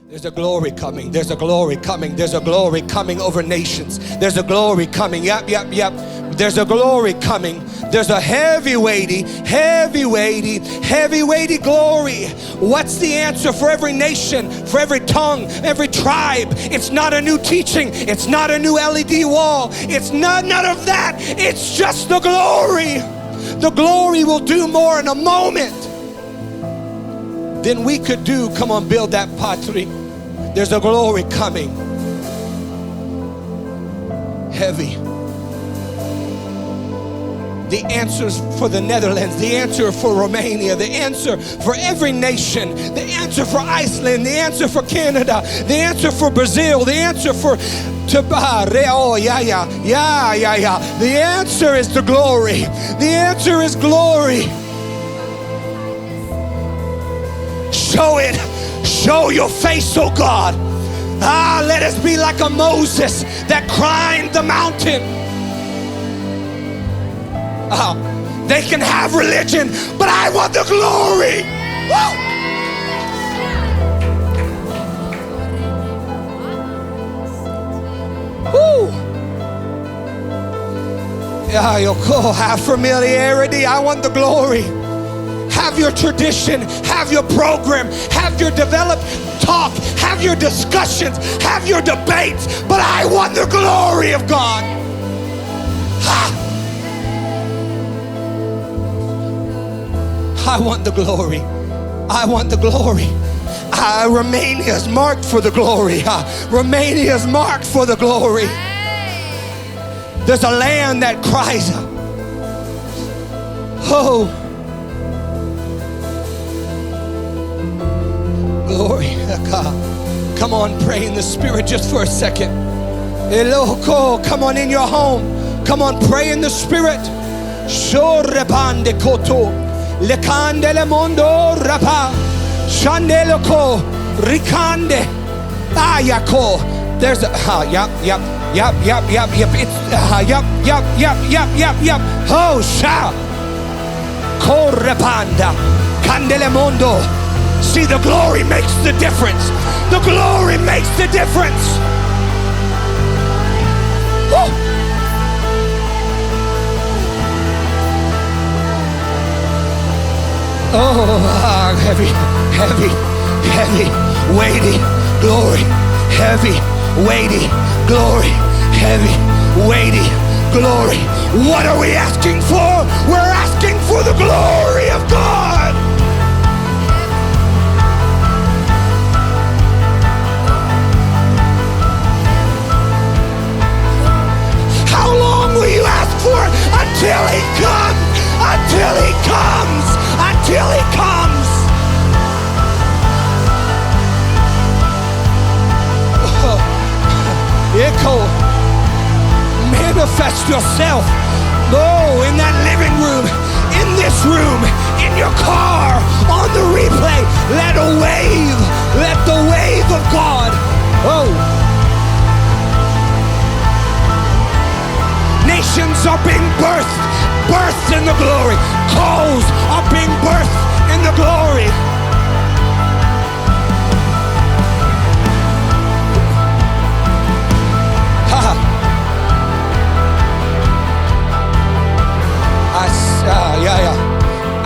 There's a glory coming. There's a glory coming. There's a glory coming over nations. There's a glory coming. Yep. There's a glory coming. There's a heavy weighty glory. What's the answer for every nation, for every tongue, every tribe? It's not a new teaching. It's not a new LED wall. It's none of that. It's just the glory. The glory will do more in a moment than we could do. Come on, build that pottery. There's a glory coming. Heavy. The answers for the Netherlands, the answer for Romania, the answer for every nation, the answer for Iceland, the answer for Canada, the answer for Brazil, the answer for the answer is the glory. The answer is glory. Show it. Show your face, oh God. Let us be like a Moses that climbed the mountain. They can have religion, but I want the glory. Woo! Have familiarity. I want the glory. Have your tradition, have your program, have your developed talk, have your discussions, have your debates, but I want the glory of God. I want the glory. I want the glory. Romania is marked for the glory. Romania is marked for the glory. There's a land that cries out. Oh, glory. Come on, pray in the Spirit just for a second. Come on in your home. Come on, pray in the Spirit. Shorebande koto. Lekande le mondo rapa. Shandeloko. Rikande. Ayako. There's a yep. It's yep. Oh, sha. Korepanda. Candele mondo. See, the glory makes the difference. The glory makes the difference. Woo. Oh, heavy, weighty, glory. Heavy, weighty, glory. Heavy, weighty, glory. What are we asking for? We're asking for the glory of God. How long will you ask for it? Until He comes. Until He comes. Until He comes. Echo. Manifest yourself. Oh, in that living room, in this room, in your car, on the replay. Let the wave of God. Oh. Nations are being birthed in the glory. Calls are being birthed in the glory.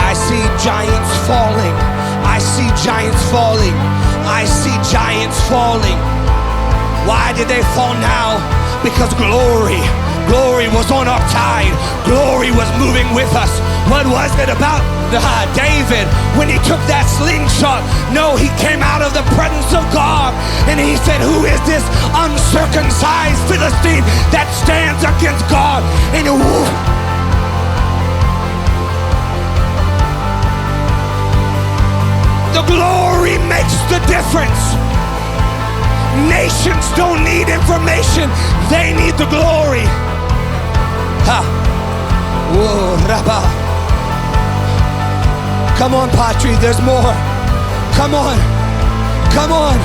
I see giants falling. I see giants falling. I see giants falling. Why did they fall now? Because glory was on our side. Glory was moving with us. What was it about David when he took that slingshot? No, he came out of the presence of God and he said, who is this uncircumcised Philistine that stands against God? And the glory makes the difference. Nations don't need information, they need the glory. Whoa, Rabba. Come on, Patri, there's more. Come on. Come on.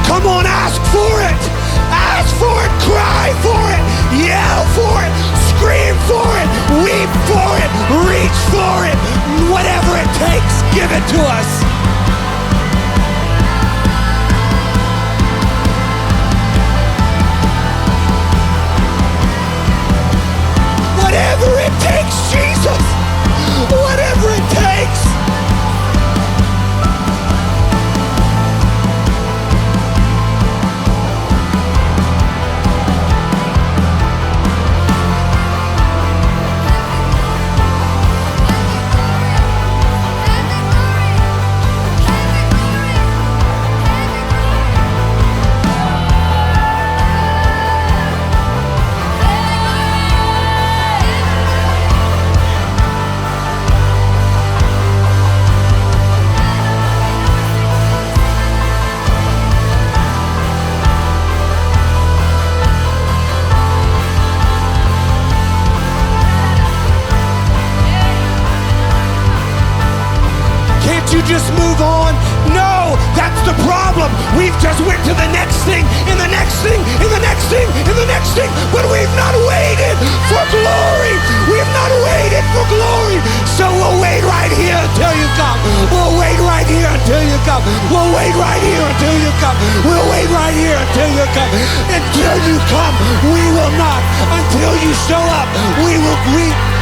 Come on, ask for it. Ask for it, cry for it, yell for it, scream for it, weep for Reach for it. Whatever it takes, give it to us. Whatever it takes, Jesus. Whatever it takes. You just move on? No, that's the problem. We've just went to the next thing, and the next thing, and the next thing, and the next thing, but we've not waited for glory. We've not waited for glory. So we'll wait right here until you come. We'll wait right here until you come. We'll wait right here until you come. We'll wait right here until you come. Until you come, we will not. Until you show up, we will greet